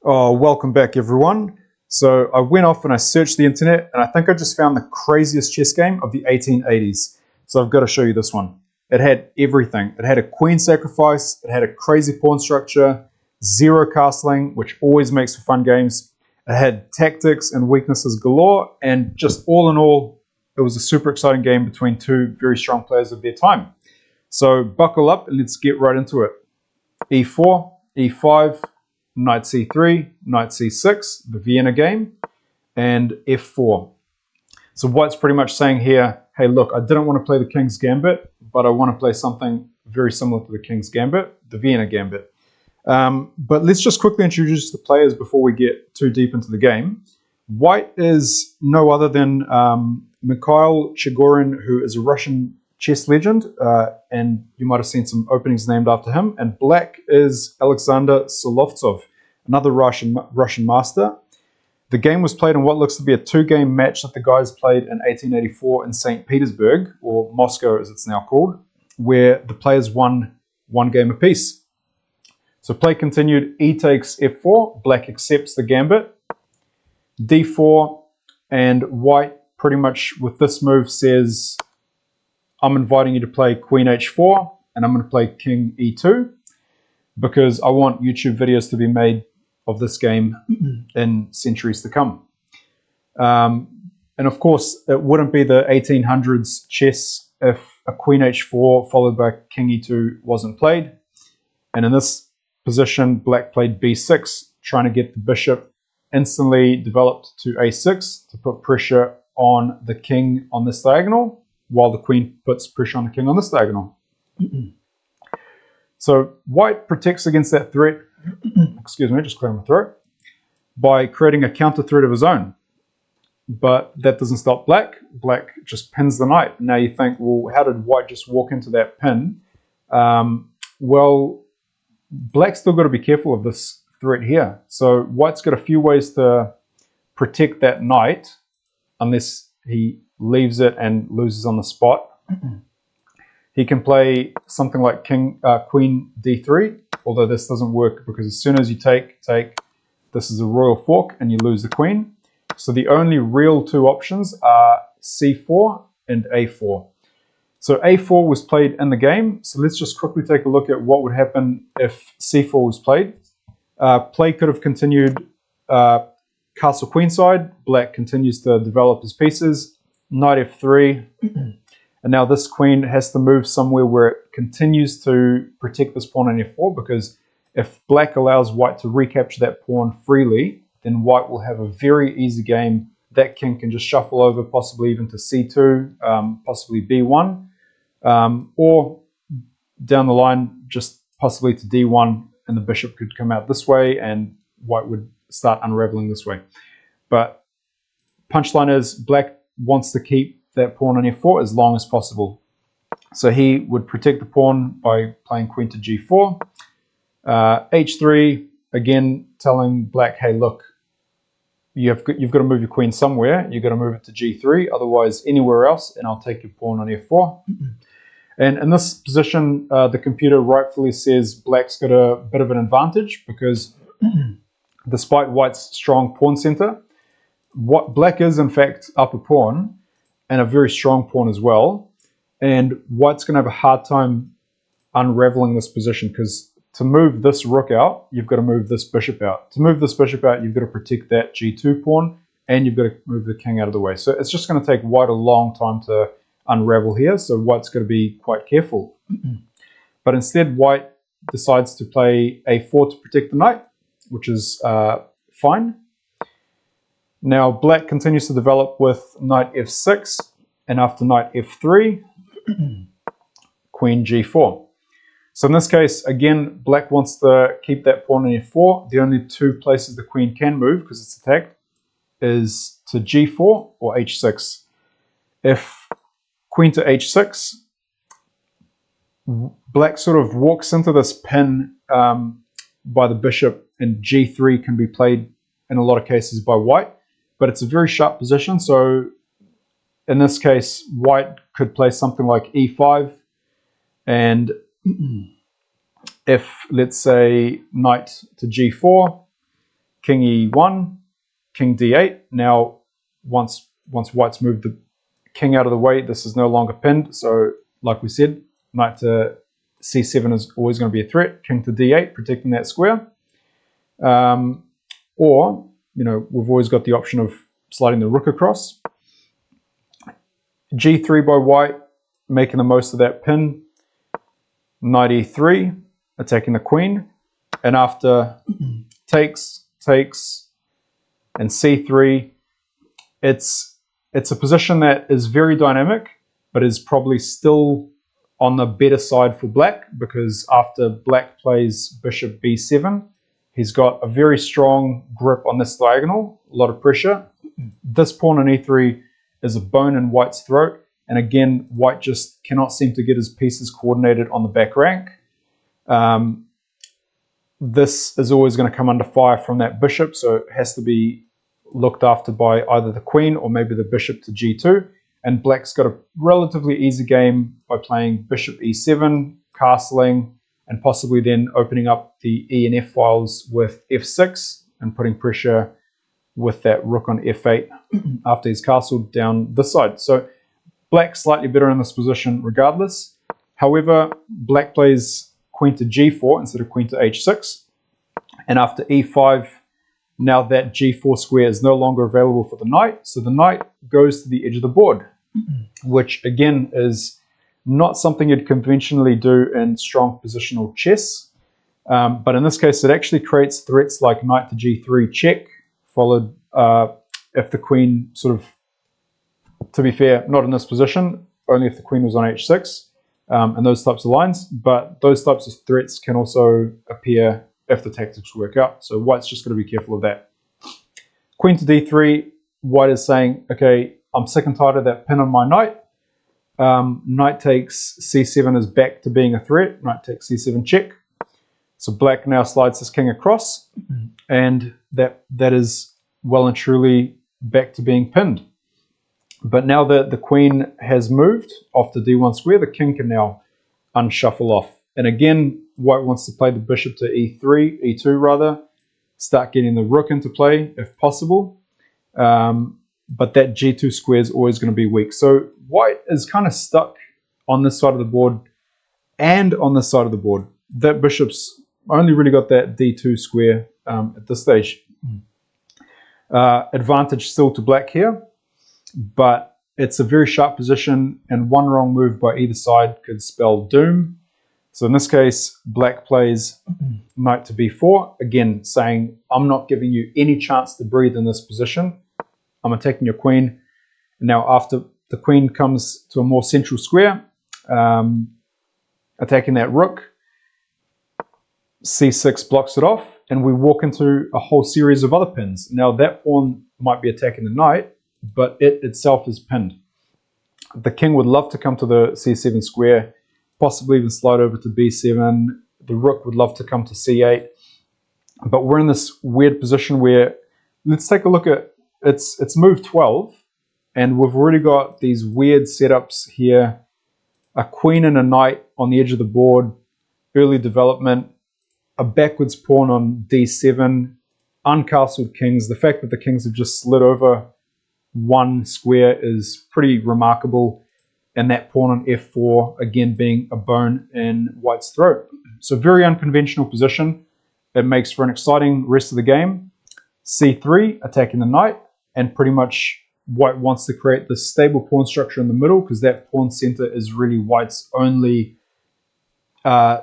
Oh, welcome back, everyone. So I went off and I searched the internet, and I think I just found the craziest chess game of the 1880s. So I've got to show you this one. It had everything. It had a queen sacrifice, it had a crazy pawn structure, zero castling, which always makes for fun games. It had tactics and weaknesses galore, and just all in all, it was a super exciting game between two very strong players of their time. So buckle up and let's get right into it. E4, E5, knight c3, knight c6, the Vienna game, and f4. So white's pretty much saying here, hey, look, I didn't want to play the King's Gambit, but I want to play something very similar to the King's Gambit, the Vienna Gambit. But let's just quickly introduce the players before we get too deep into the game. White is no other than Mikhail Chigorin, who is a Russian chess legend, and you might have seen some openings named after him. And black is Alexander Solovtsov, another Russian master. The game was played in what looks to be a two-game match that the guys played in 1884 in St. Petersburg, or Moscow as it's now called, where the players won one game apiece. So play continued, e takes f4, black accepts the gambit, d4, and white pretty much with this move says, I'm inviting you to play queen h4, and I'm going to play king e2, because I want YouTube videos to be made of this game in centuries to come. And of course, it wouldn't be the 1800s chess if a queen h4 followed by king e2 wasn't played. And in this position, black played b6, trying to get the bishop instantly developed to a6 to put pressure on the king on this diagonal, while the queen puts pressure on the king on this diagonal. So white protects against that threat, excuse me, just clearing my throat, by creating a counter threat of his own. But that doesn't stop black. Black just pins the knight. Now you think, well, how did white just walk into that pin? Well, black's still got to be careful of this threat here. So white's got a few ways to protect that knight, unless he leaves it and loses on the spot. He can play something like queen d3, although this doesn't work because as soon as you take, this is a royal fork and you lose the queen. So the only real two options are c4 and a4. So a4 was played in the game. So let's just quickly take a look at what would happen if c4 was played. Play could have continued castle queenside. Black continues to develop his pieces. Knight f3. And now this queen has to move somewhere where it continues to protect this pawn on f4, because if black allows white to recapture that pawn freely, then white will have a very easy game. That king can just shuffle over, possibly even to c2, possibly b1, or down the line, just possibly to d1, and the bishop could come out this way, and white would start unraveling this way. But punchline is, black wants to keep that pawn on f4 as long as possible. So he would protect the pawn by playing queen to g4. h3, again, telling black, hey, look, you've got to move your queen somewhere. You've got to move it to g3, otherwise anywhere else, and I'll take your pawn on f4. And in this position, the computer rightfully says black's got a bit of an advantage, because despite white's strong pawn center, black is in fact up a pawn, and a very strong pawn as well. And white's going to have a hard time unraveling this position, because to move this rook out, you've got to move this bishop out. To move this bishop out, you've got to protect that g2 pawn, and you've got to move the king out of the way. So it's just going to take white a long time to unravel here, so white's got to be quite careful. But instead, white decides to play a4 to protect the knight, which is fine. Now black continues to develop with knight f6, and after knight f3, queen g4. So in this case, again, black wants to keep that pawn on f4. The only two places the queen can move, because it's attacked, is to g4 or h6. If queen to h6, black sort of walks into this pin by the bishop, and g3 can be played in a lot of cases by white. But it's a very sharp position, so in this case, white could play something like e5, and if, let's say, knight to g4, king e1, king d8. Now, once white's moved the king out of the way, this is no longer pinned. So, like we said, knight to c7 is always going to be a threat. King to d8, protecting that square. Or, we've always got the option of sliding the rook across. g3 by white, making the most of that pin. Knight e3, attacking the queen. And after takes, and c3, it's a position that is very dynamic, but is probably still on the better side for black, because after black plays bishop b7, he's got a very strong grip on this diagonal, a lot of pressure. This pawn on e3 is a bone in white's throat, and again, white just cannot seem to get his pieces coordinated on the back rank. This is always going to come under fire from that bishop, so it has to be looked after by either the queen or maybe the bishop to g2. And black's got a relatively easy game by playing bishop e7, castling, and possibly then opening up the e and f files with f6 and putting pressure with that rook on f8 after he's castled down this side. So black's slightly better in this position regardless. However, black plays queen to g4 instead of queen to h6. And after e5, now that g4 square is no longer available for the knight. So the knight goes to the edge of the board, which again is not something you'd conventionally do in strong positional chess. But in this case, it actually creates threats like knight to g3 check, followed if the queen sort of, to be fair, not in this position, only if the queen was on h6, and those types of lines. But those types of threats can also appear if the tactics work out. So white's just got to be careful of that. Queen to d3, white is saying, okay, I'm sick and tired of that pin on my knight. Knight takes c7 is back to being a threat. Knight takes c7 check. So black now slides his king across, and that is well and truly back to being pinned. But now that the queen has moved off the d1 square, the king can now unshuffle off. And again, white wants to play the bishop to e2 rather, start getting the rook into play if possible. But that g2 square is always going to be weak. So white is kind of stuck on this side of the board and on this side of the board. That bishop's only really got that d2 square at this stage. Advantage still to black here, but it's a very sharp position, and one wrong move by either side could spell doom. So in this case, black plays knight to b4, again saying, I'm not giving you any chance to breathe in this position. I'm attacking your queen. And now after the queen comes to a more central square, attacking that rook, c6 blocks it off, and we walk into a whole series of other pins. Now that pawn might be attacking the knight, but it itself is pinned. The king would love to come to the c7 square, possibly even slide over to b7. The rook would love to come to c8. But we're in this weird position where, let's take a look at, it's move 12, and we've already got these weird setups here. A queen and a knight on the edge of the board, early development, a backwards pawn on d7, uncastled kings. The fact that the kings have just slid over one square is pretty remarkable. And that pawn on f4, again being a bone in white's throat. So very unconventional position. It makes for an exciting rest of the game. c3, attacking the knight, and pretty much white wants to create this stable pawn structure in the middle, because that pawn center is really white's only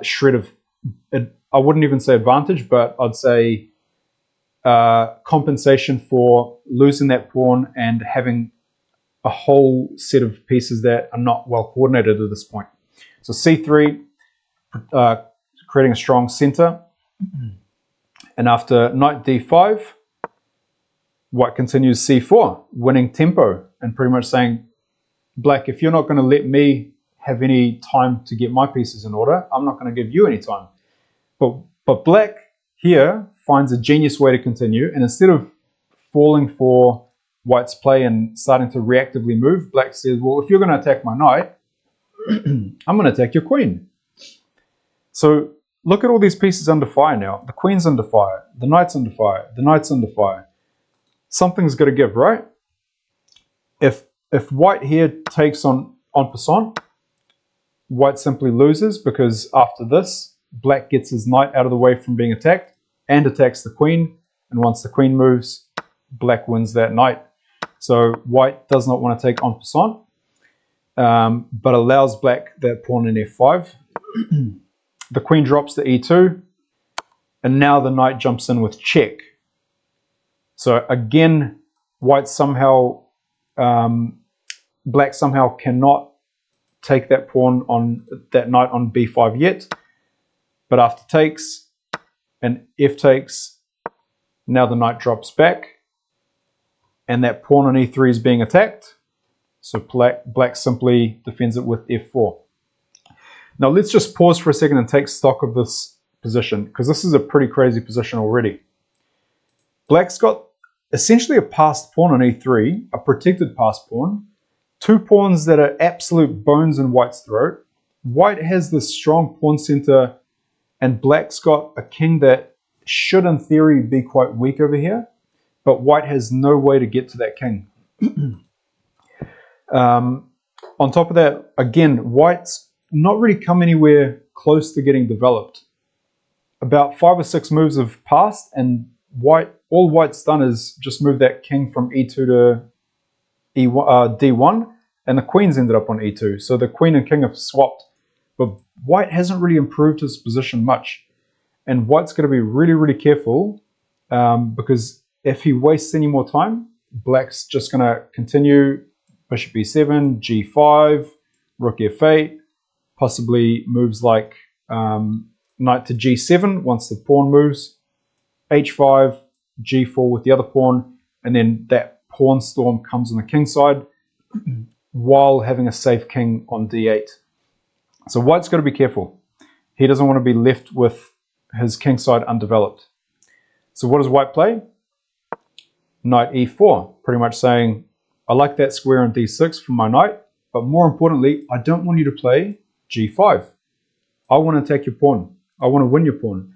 shred of, I wouldn't even say advantage, but I'd say compensation for losing that pawn and having a whole set of pieces that are not well coordinated at this point. So c3, creating a strong center. And after knight d5, white continues c4, winning tempo, and pretty much saying, black, if you're not going to let me have any time to get my pieces in order, I'm not going to give you any time. But black here finds a genius way to continue, and instead of falling for white's play and starting to reactively move, black says, well, if you're going to attack my knight, I'm going to attack your queen. So look at all these pieces under fire now. The queen's under fire, the knight's under fire, the knight's under fire. Something's got to give, right? If white here takes en passant, white simply loses, because after this, black gets his knight out of the way from being attacked and attacks the queen. And once the queen moves, black wins that knight. So white does not want to take en passant, but allows black that pawn in f5. The queen drops to e2, and now the knight jumps in with check. So again, white somehow, black somehow cannot take that pawn on that knight on b5 yet. But after takes and f takes, now the knight drops back, and that pawn on e3 is being attacked. So black simply defends it with f4. Now let's just pause for a second and take stock of this position, because this is a pretty crazy position already. Black's got essentially a passed pawn on e3, a protected passed pawn, two pawns that are absolute bones in white's throat. White has this strong pawn center, and black's got a king that should in theory be quite weak over here, but white has no way to get to that king. On top of that, again, white's not really come anywhere close to getting developed. About 5 or 6 moves have passed, and all white's done is just move that king from e2 to d1, and the queen's ended up on e2. So the queen and king have swapped, but white hasn't really improved his position much. And white's going to be really, really careful, because if he wastes any more time, black's just going to continue bishop e7, g5, rook f8, possibly moves like knight to g7 once the pawn moves, h5, g4 with the other pawn, and then that pawn storm comes on the king side while having a safe king on d8. So white's got to be careful. He doesn't want to be left with his king side undeveloped. So what does white play? Knight e4, pretty much saying, I like that square on d6 for my knight, but more importantly, I don't want you to play g5. I want to take your pawn. I want to win your pawn.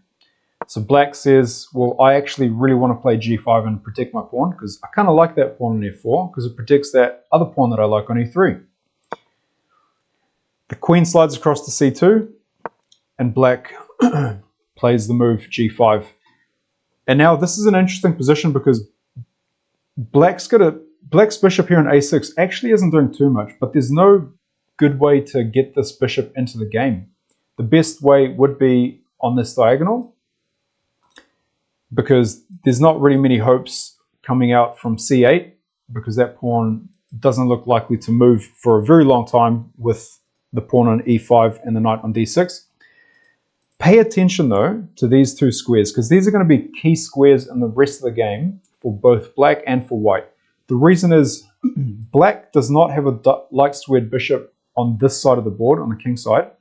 So black says, well, I actually really want to play g5 and protect my pawn, because I kind of like that pawn on f4, because it protects that other pawn that I like on e3. The queen slides across to c2, and black plays the move g5. And now this is an interesting position, because black's bishop here on a6 actually isn't doing too much, but there's no good way to get this bishop into the game. The best way would be on this diagonal, because there's not really many hopes coming out from c8, because that pawn doesn't look likely to move for a very long time with the pawn on e5 and the knight on d6. Pay attention though to these two squares, because these are going to be key squares in the rest of the game for both black and for white. The reason is black does not have a like squared bishop on this side of the board, on the king side.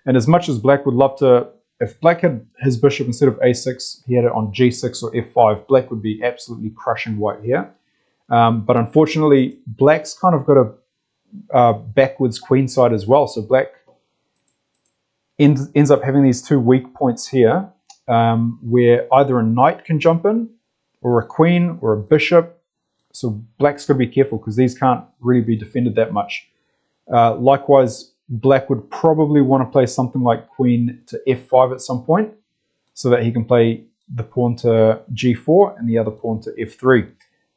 And as much as black would love to, if black had his bishop instead of a6, he had it on g6 or f5, black would be absolutely crushing white here. But unfortunately, black's kind of got a backwards queen side as well. So black ends up having these two weak points here, where either a knight can jump in, or a queen, or a bishop. So black's got to be careful, because these can't really be defended that much. Likewise, black would probably want to play something like queen to f5 at some point, so that he can play the pawn to g4 and the other pawn to f3.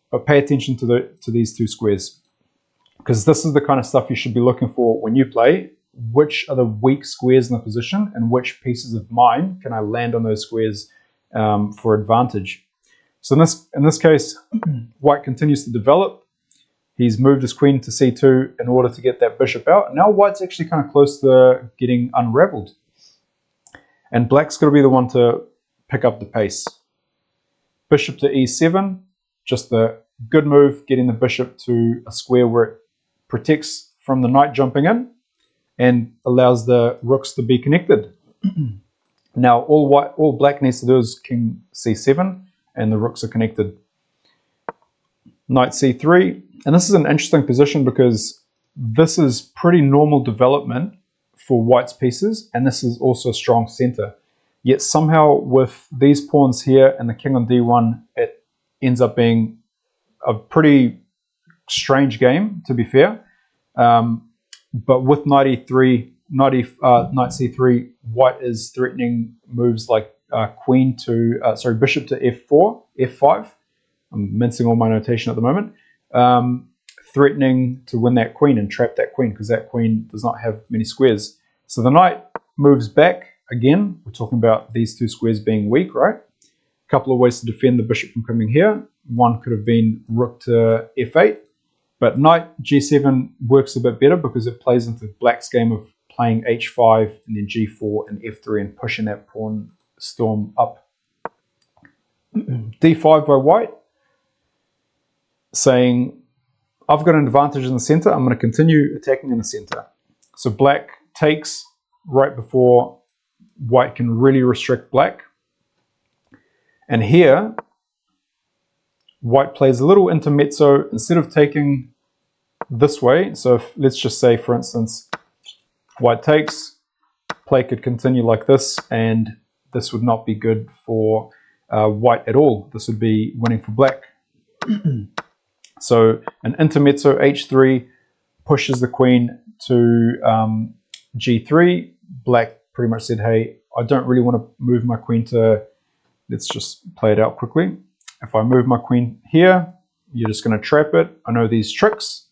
But pay attention to these two squares, because this is the kind of stuff you should be looking for when you play. Which are the weak squares in the position, and which pieces of mine can I land on those squares for advantage? So in this case, white continues to develop. He's moved his queen to c2 in order to get that bishop out. Now white's actually kind of close to getting unraveled. And black's got to be the one to pick up the pace. Bishop to e7, just a good move, getting the bishop to a square where it protects from the knight jumping in and allows the rooks to be connected. Now all black needs to do is king c7, and the rooks are connected. Knight c3, and this is an interesting position, because this is pretty normal development for white's pieces, and this is also a strong center. Yet somehow with these pawns here and the king on d1, it ends up being a pretty strange game, to be fair. But with knight e3, knight c3, white is threatening moves like bishop to f4, f5. I'm mincing all my notation at the moment. Threatening to win that queen and trap that queen, because that queen does not have many squares. So the knight moves back. Again, we're talking about these two squares being weak, right? A couple of ways to defend the bishop from coming here. One could have been rook to f8, but knight g7 works a bit better because it plays into black's game of playing h5 and then g4 and f3 and pushing that pawn storm up. d5 by white, saying, I've got an advantage in the center. I'm going to continue attacking in the center. So black takes right before white can really restrict black. And here, white plays a little intermezzo. Instead of taking this way, so let's just say, for instance, white takes, play could continue like this, and this would not be good for white at all. This would be winning for black. So an intermezzo h3 pushes the queen to g3. Black pretty much said, hey, I don't really want to move my queen to, let's just play it out quickly. If I move my queen here, you're just going to trap it. I know these tricks.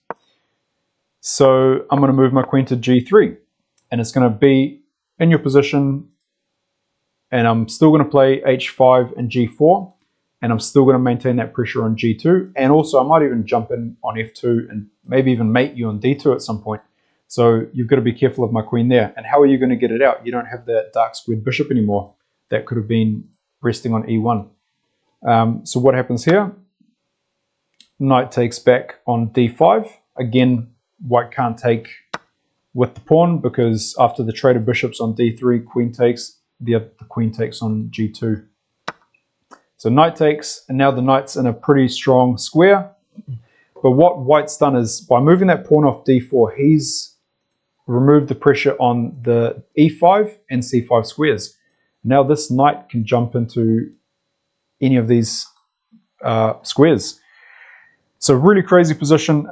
So I'm going to move my queen to g3. And it's going to be in your position. And I'm still going to play h5 and g4. And I'm still going to maintain that pressure on g2. And also I might even jump in on f2 and maybe even mate you on d2 at some point. So you've got to be careful of my queen there. And how are you going to get it out? You don't have that dark squared bishop anymore. That could have been resting on e1. So what happens here? Knight takes back on d5. Again, white can't take with the pawn because after the trade of bishops on d3, queen takes, the queen takes on g2. So knight takes, and now the knight's in a pretty strong square. But what white's done is, by moving that pawn off d4, he's removed the pressure on the e5 and c5 squares. Now this knight can jump into any of these squares. So really crazy position.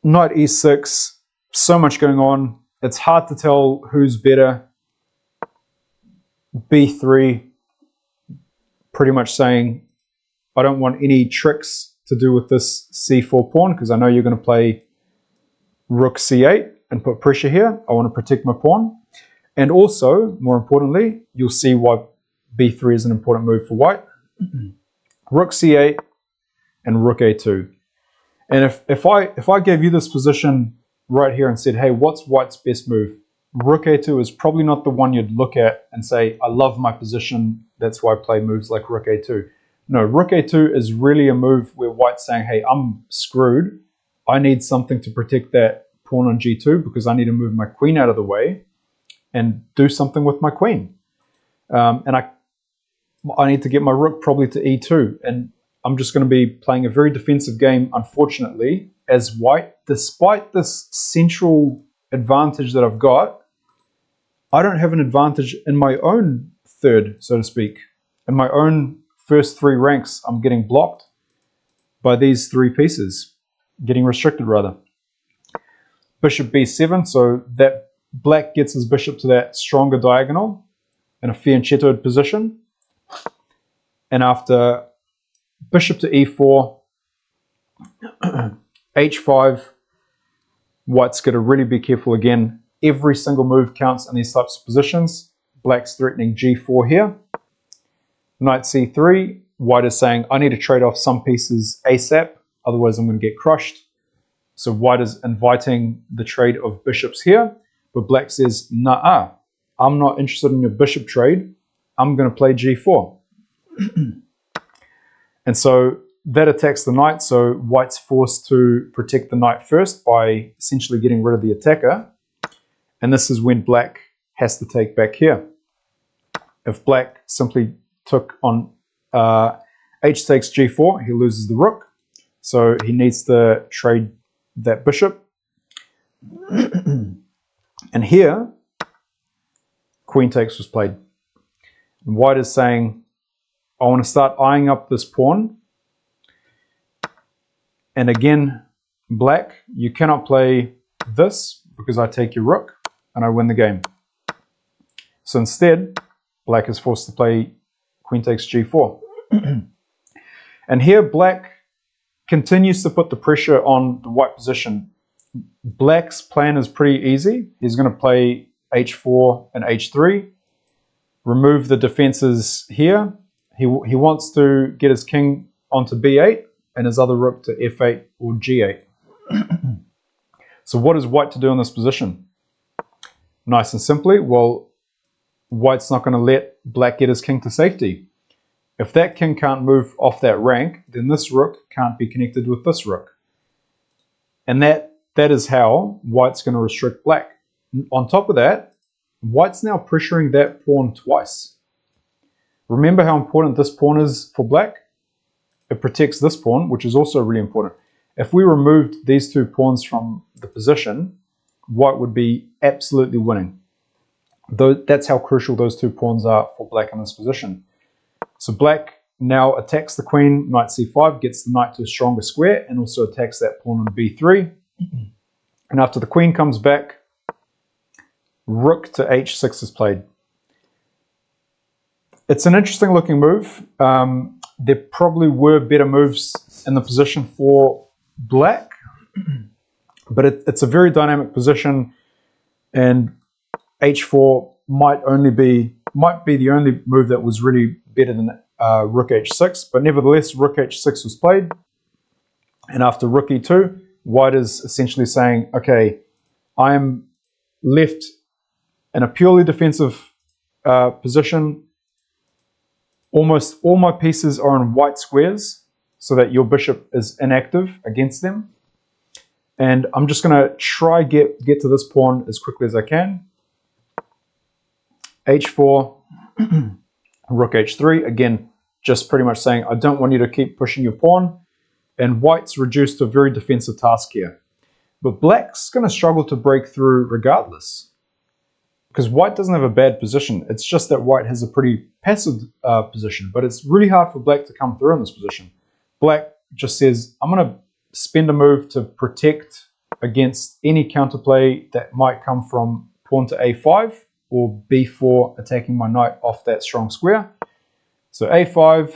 Knight e6, so much going on. It's hard to tell who's better. b3, pretty much saying, I don't want any tricks to do with this c4 pawn because I know you're going to play rook c8 and put pressure here. I want to protect my pawn. And also, more importantly, you'll see why b3 is an important move for white. Rook c8 and rook a2. And if I gave you this position right here and said, hey, what's white's best move? Rook a2 is probably not the one you'd look at and say, I love my position, that's why I play moves like rook a2. No, rook a2 is really a move where white's saying, hey, I'm screwed. I need something to protect that pawn on g2 because I need to move my queen out of the way and do something with my queen. And I need to get my rook probably to e2. And I'm just going to be playing a very defensive game, unfortunately, as white. Despite this central advantage that I've got, I don't have an advantage in my own third, so to speak. In my own first three ranks, I'm getting blocked by these three pieces, getting restricted rather. Bishop b7, so that black gets his bishop to that stronger diagonal in a fianchettoed position. And after bishop to e4, h5, white's got to really be careful again. Every single move counts in these types of positions. Black's threatening g4 here. Knight c3, white is saying, I need to trade off some pieces ASAP, otherwise I'm going to get crushed. So white is inviting the trade of bishops here, but black says, nah, I'm not interested in your bishop trade. I'm going to play g4. And so that attacks the knight, so white's forced to protect the knight first by essentially getting rid of the attacker. And this is when black has to take back here. If black simply took on h takes g4, he loses the rook. So he needs to trade that bishop. And here, queen takes was played. And white is saying, I want to start eyeing up this pawn. And again, black, you cannot play this because I take your rook and I win the game. So instead, black is forced to play queen takes g4. And here black continues to put the pressure on the white position. Black's plan is pretty easy. He's going to play h4 and h3, remove the defenses here. He wants to get his king onto b8 and his other rook to f8 or g8. So what is white to do in this position? Nice and simply, well, white's not going to let black get his king to safety. If that king can't move off that rank, then this rook can't be connected with this rook. And that is how white's going to restrict black. On top of that, white's now pressuring that pawn twice. Remember how important this pawn is for black? It protects this pawn, which is also really important. If we removed these two pawns from the position, white would be absolutely winning. That's how crucial those two pawns are for black in this position. So black now attacks the queen, knight c5, gets the knight to a stronger square, and also attacks that pawn on b3. And after the queen comes back, rook to h6 is played. It's an interesting looking move. There probably were better moves in the position for black, but it's a very dynamic position, and h4 might be the only move that was really better than rook h6. But nevertheless, rook h6 was played, and after rook e2, white is essentially saying, okay, I am left in a purely defensive position. Almost all my pieces are in white squares so that your bishop is inactive against them. And I'm just going to try get to this pawn as quickly as I can. h4, rook h3. Again, just pretty much saying I don't want you to keep pushing your pawn. And white's reduced to a very defensive task here. But black's going to struggle to break through regardless, because white doesn't have a bad position. It's just that white has a pretty passive position, but it's really hard for black to come through in this position. Black just says, I'm going to spend a move to protect against any counterplay that might come from pawn to a5 or b4 attacking my knight off that strong square. So a5,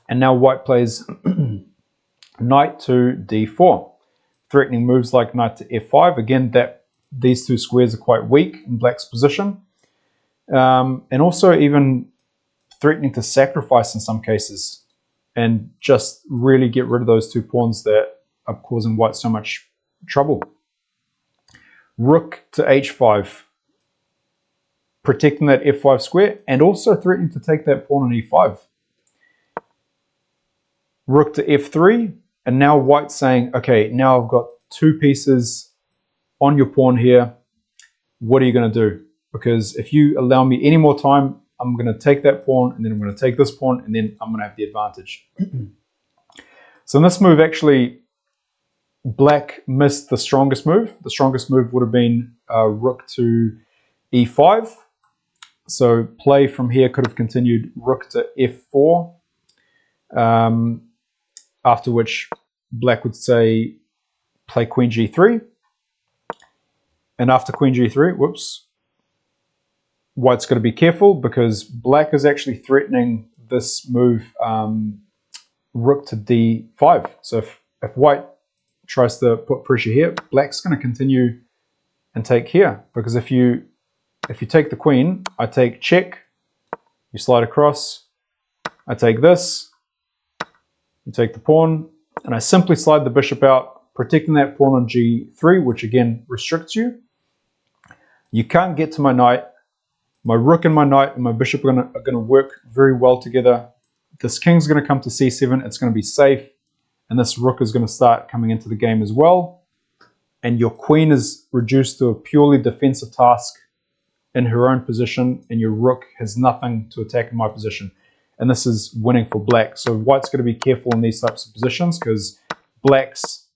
and now white plays knight to d4, threatening moves like knight to f5. Again, these two squares are quite weak in black's position, and also even threatening to sacrifice in some cases and just really get rid of those two pawns that are causing white so much trouble. Rook to h5, protecting that f5 square and also threatening to take that pawn on e5. Rook to f3, and now white's saying, okay, now I've got two pieces on your pawn here. What are you going to do? Because if you allow me any more time, I'm going to take that pawn, and then I'm going to take this pawn, and then I'm going to have the advantage. So in this move, actually, black missed the strongest move. The strongest move would have been rook to e5. So play from here could have continued rook to f4, after which black would say play queen g3. And after queen g3, whoops, white's got to be careful because black is actually threatening this move, rook to d5. So if white tries to put pressure here, black's going to continue and take here, because if you take the queen, I take check, you slide across, I take this, you take the pawn, and I simply slide the bishop out, protecting that pawn on g3, which again restricts you. You can't get to my knight. My rook and my knight and my bishop are going to work very well together. This king's going to come to c7. It's going to be safe. And this rook is going to start coming into the game as well. And your queen is reduced to a purely defensive task in her own position. And your rook has nothing to attack in my position. And this is winning for black. So white's going to be careful in these types of positions, because black's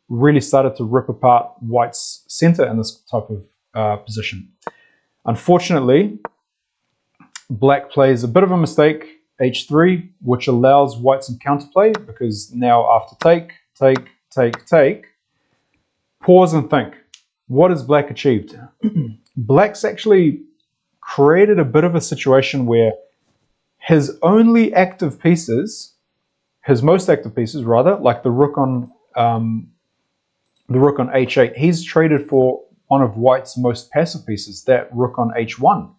really started to rip apart white's center in this type of position. Unfortunately, Black plays a bit of a mistake, h3, which allows white some counterplay, because now after take, pause and think. What has black achieved? Black's actually created a bit of a situation where his only active pieces, his most active pieces rather, like the rook on h8, he's traded for one of white's most passive pieces, that rook on h1.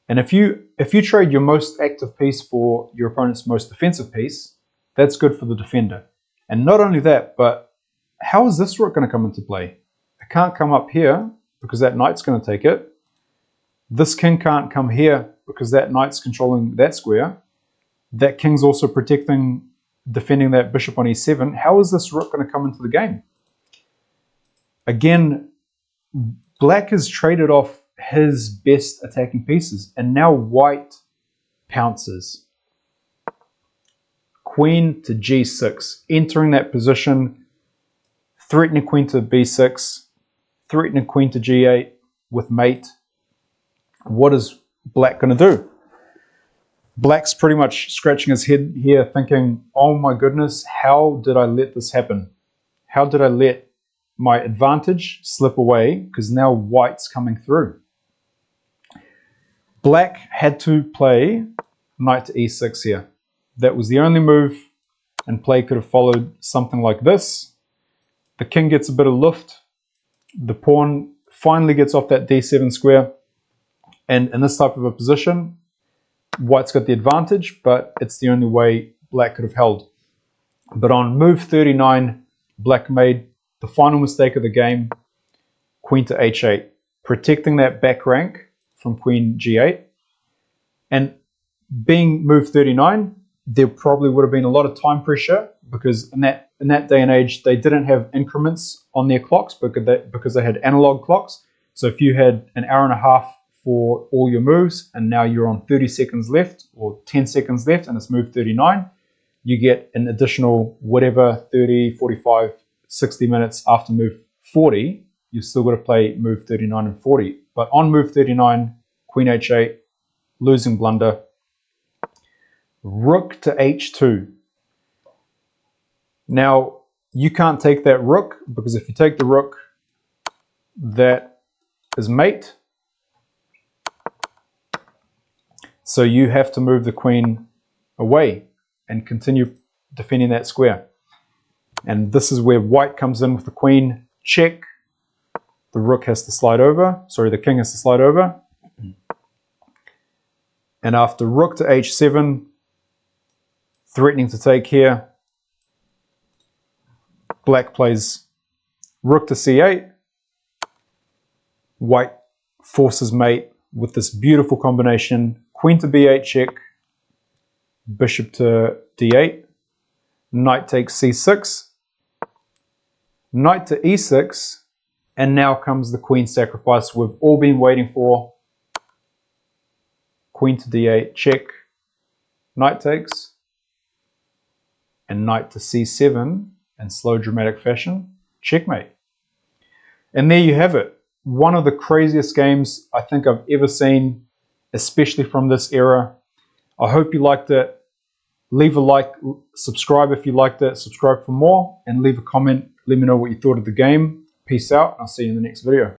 And if you trade your most active piece for your opponent's most defensive piece, that's good for the defender. And not only that, but how is this rook going to come into play? It can't come up here because that knight's going to take it. This king can't come here because that knight's controlling that square. That king's also defending that bishop on e7. How is this rook going to come into the game? Again, black has traded off his best attacking pieces, and now white pounces. Queen to g6, entering that position, threatening queen to b6, threatening queen to g8 with mate. What is black going to do? Black's pretty much scratching his head here thinking, oh my goodness, how did I let this happen? How did I let my advantage slip away? Because now white's coming through. Black had to play knight to e6 here. That was the only move, and play could have followed something like this. The king gets a bit of lift. The pawn finally gets off that d7 square. And in this type of a position, white's got the advantage, but it's the only way black could have held. But on move 39, black made the final mistake of the game, queen to h8, protecting that back rank from queen g8. And being move 39, there probably would have been a lot of time pressure, because in that day and age, they didn't have increments on their clocks because they had analog clocks. So if you had an hour and a half for all your moves, and now you're on 30 seconds left or 10 seconds left, and it's move 39, you get an additional whatever 30, 45, 60 minutes after move 40. You've still got to play move 39 and 40. But on move 39, queen h8, losing blunder. Rook to h2. Now, you can't take that rook, because if you take the rook, that is mate. So you have to move the queen away and continue defending that square. And this is where white comes in with the queen check. The rook has to slide over. Sorry, the king has to slide over. And after rook to h7, threatening to take here, black plays rook to c8. White forces mate with this beautiful combination. Queen to b8 check, bishop to d8, knight takes c6, knight to e6, and now comes the queen sacrifice we've all been waiting for. Queen to d8 check, knight takes, and knight to c7 in slow dramatic fashion, checkmate. And there you have it. One of the craziest games I think I've ever seen, especially from this era. I hope you liked it. Leave a like, subscribe if you liked it, subscribe for more, and leave a comment. Let me know what you thought of the game. Peace out. I'll see you in the next video.